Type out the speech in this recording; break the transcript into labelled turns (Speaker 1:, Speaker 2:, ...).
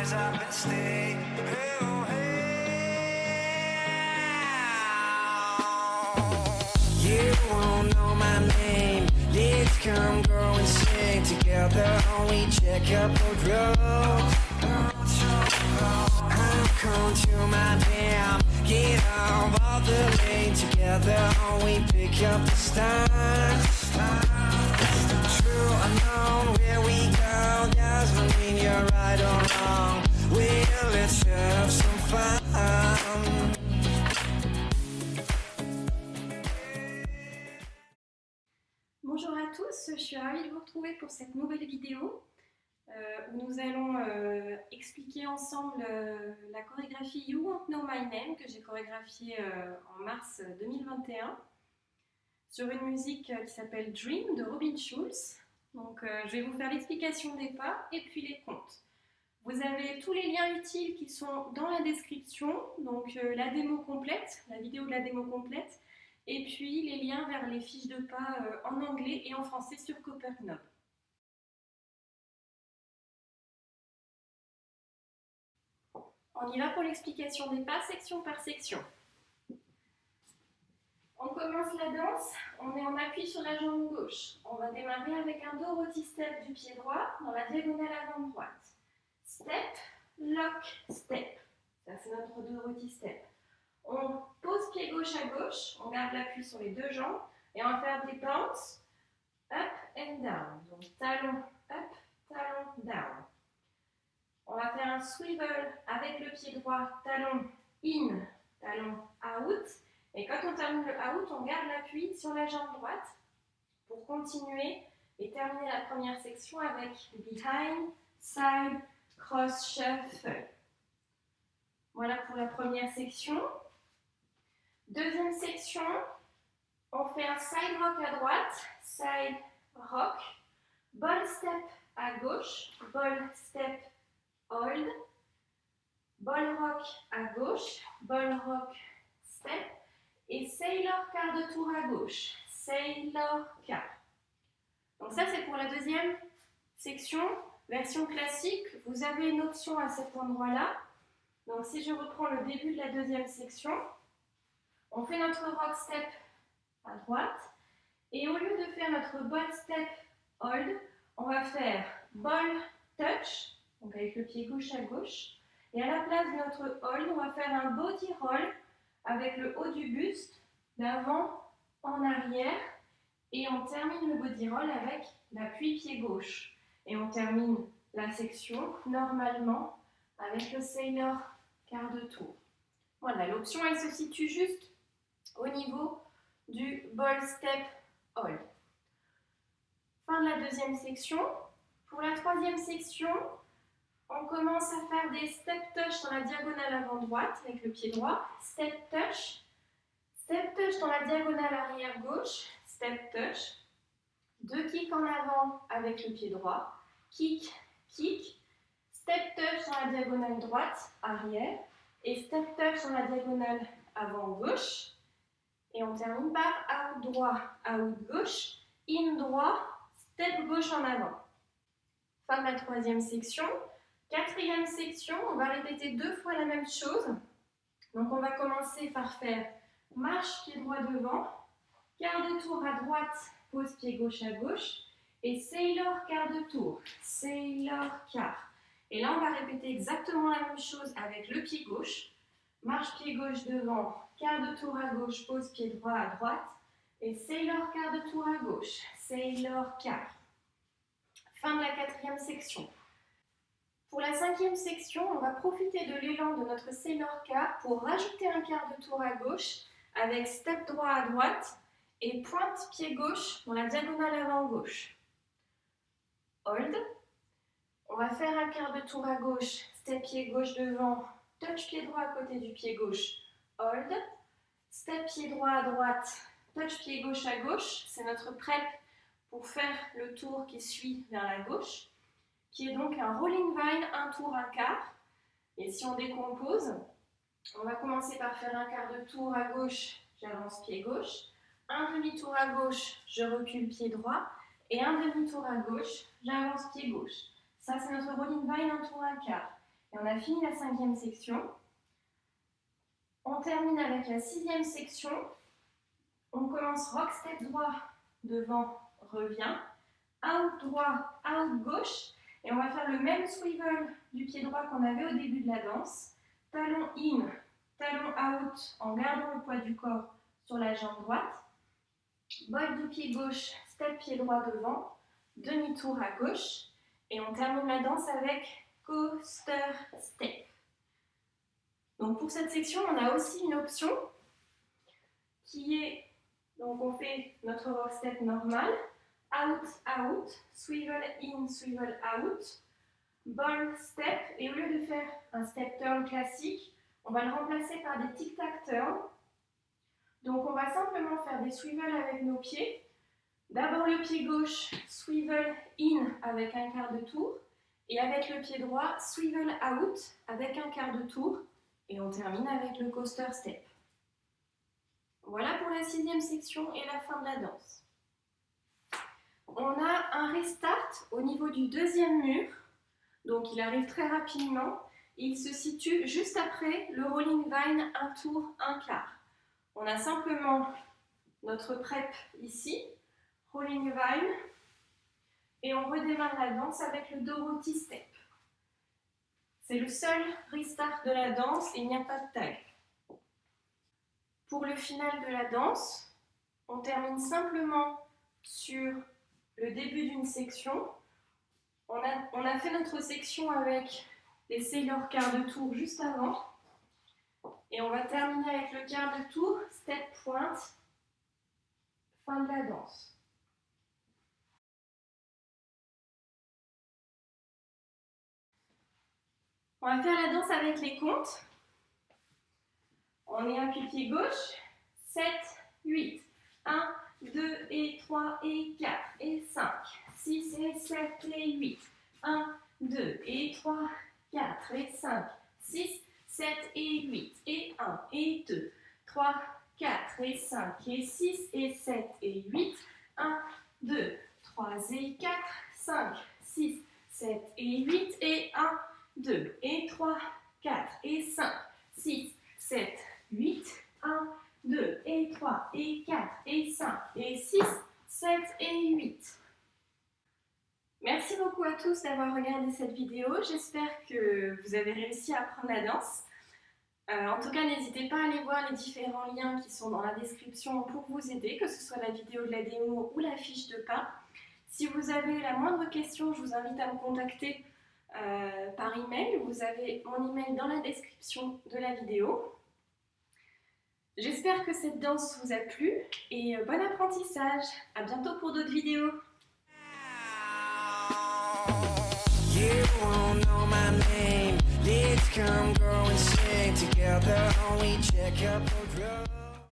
Speaker 1: rise up and stay. Oh, hey. You won't know my name. Let's come go and sing together. We check up the road. I'm come to my damn. Get off the lane together. We pick up the stars. True unknown, where we go doesn't mean you're right or wrong. Well, let's have some fun.
Speaker 2: Bonjour à tous, je suis ravie de vous retrouver pour cette nouvelle vidéo où nous allons expliquer ensemble la chorégraphie You Won't Know My Name que j'ai chorégraphiée en mars 2021 sur une musique qui s'appelle Dream de Robin Schulz. Donc je vais vous faire l'explication des pas et puis les comptes. Vous avez tous les liens utiles qui sont dans la description, donc la démo complète, la vidéo de la démo complète, et puis les liens vers les fiches de pas en anglais et en français sur Copperknob. On y va pour l'explication des pas, section par section. On commence la danse, on est en appui sur la jambe gauche. On va démarrer avec un Dorothy step du pied droit dans la diagonale avant droite. Step, lock, step. Ça c'est notre Dorothy step. On pose pied gauche à gauche, on garde l'appui sur les deux jambes et on va faire des bounce up and down. Donc talon up, talon down. On va faire un swivel avec le pied droit, talon in, talon out. Et quand on termine le out, on garde l'appui sur la jambe droite pour continuer et terminer la première section avec behind, side, cross, shuffle. Voilà pour la première section. Deuxième section, on fait un side rock à droite, side rock, ball step à gauche, ball step hold, ball rock à gauche, ball rock step et sailor quart de tour à gauche, sailor quart. Donc ça c'est pour la deuxième section, version classique. Vous avez une option à cet endroit-là. Donc si je reprends le début de la deuxième section, on fait notre rock step à droite et au lieu de faire notre ball step hold, on va faire ball touch, donc avec le pied gauche à gauche, et à la place de notre hold, on va faire un body roll avec le haut du buste, d'avant en arrière, et on termine le body roll avec l'appui pied gauche. Et on termine la section normalement avec le sailor quart de tour. Voilà, l'option elle se situe juste au niveau du ball step hold. Fin de la deuxième section. Pour la troisième section, on commence à faire des step touch dans la diagonale avant droite avec le pied droit, step touch dans la diagonale arrière gauche, step touch, deux kicks en avant avec le pied droit, kick, kick, step touch dans la diagonale droite, arrière, et step touch dans la diagonale avant gauche. Et on termine par out droit, out gauche, in droit, step gauche en avant. Fin de la troisième section. Quatrième section, on va répéter deux fois la même chose. Donc on va commencer par faire marche pied droit devant, quart de tour à droite, pose pied gauche à gauche, et sailor quart de tour, sailor quart. Et là on va répéter exactement la même chose avec le pied gauche. Marche pied gauche devant, quart de tour à gauche, pose pied droit à droite, et sailor quart de tour à gauche, sailor quart. Fin de la quatrième section. Pour la cinquième section, on va profiter de l'élan de notre sailor quart pour rajouter un quart de tour à gauche avec step droit à droite et pointe pied gauche dans la diagonale avant gauche. Hold. On va faire un quart de tour à gauche, step pied gauche devant, touch pied droit à côté du pied gauche, hold. Step pied droit à droite, touch pied gauche à gauche. C'est notre prep pour faire le tour qui suit vers la gauche, qui est donc un rolling vine, un tour, un quart. Et si on décompose, on va commencer par faire un quart de tour à gauche, j'avance pied gauche, un demi-tour à gauche, je recule pied droit, et un demi-tour à gauche, j'avance pied gauche. Ça c'est notre rolling vine, un tour, un quart. Et on a fini la 5e section. On termine avec la 6e section. On commence rock step droit, devant, revient. Out droit, out gauche. Et on va faire le même swivel du pied droit qu'on avait au début de la danse. Talon in, talon out en gardant le poids du corps sur la jambe droite. Bol du pied gauche, step pied droit devant. Demi-tour à gauche. Et on termine la danse avec coaster step. Donc pour cette section, on a aussi une option qui est, donc on fait notre rock step normal. Out, out, swivel in, swivel out, ball, step, et au lieu de faire un step turn classique, on va le remplacer par des tic-tac turn. Donc on va simplement faire des swivels avec nos pieds. D'abord le pied gauche, swivel in avec un quart de tour, et avec le pied droit, swivel out avec un quart de tour, et on termine avec le coaster step. Voilà pour la 6e section et la fin de la danse. On a un restart au niveau du 2e mur, donc il arrive très rapidement. Il se situe juste après le rolling vine, un tour, un quart. On a simplement notre prep ici, rolling vine, et on redémarre la danse avec le Dorothy step. C'est le seul restart de la danse et il n'y a pas de tag. Pour le final de la danse, on termine simplement sur le début d'une section. On a fait notre section avec les sailor quart de tour juste avant. Et on va terminer avec le quart de tour, step pointe, fin de la danse. On va faire la danse avec les comptes. On est un pied gauche, 7, 8, 1, 2 et 3 et 4 et 5, 6 et 7 et 8, 1, 2 et 3, 4 et 5, 6, 7 et 8 et 1 et 2, 3, 4 et 5 et 6 et 7 et 8, 1, 2, 3 et 4, 5, 6, 7 et 8 et 1, 2 et 3, 4 et 5, 6, 7, 8, 1, 2 et 3 et 4 et 5 et 6, 7 et 8. Merci beaucoup à tous d'avoir regardé cette vidéo. J'espère que vous avez réussi à apprendre la danse. En tout cas, n'hésitez pas à aller voir les différents liens qui sont dans la description pour vous aider, que ce soit la vidéo de la démo ou la fiche de pas. Si vous avez la moindre question, je vous invite à me contacter par email. Vous avez mon email dans la description de la vidéo. J'espère que cette danse vous a plu et bon apprentissage. À bientôt pour d'autres vidéos.
Speaker 1: You won't know my name. Let's come go and sing together. Only check up the road.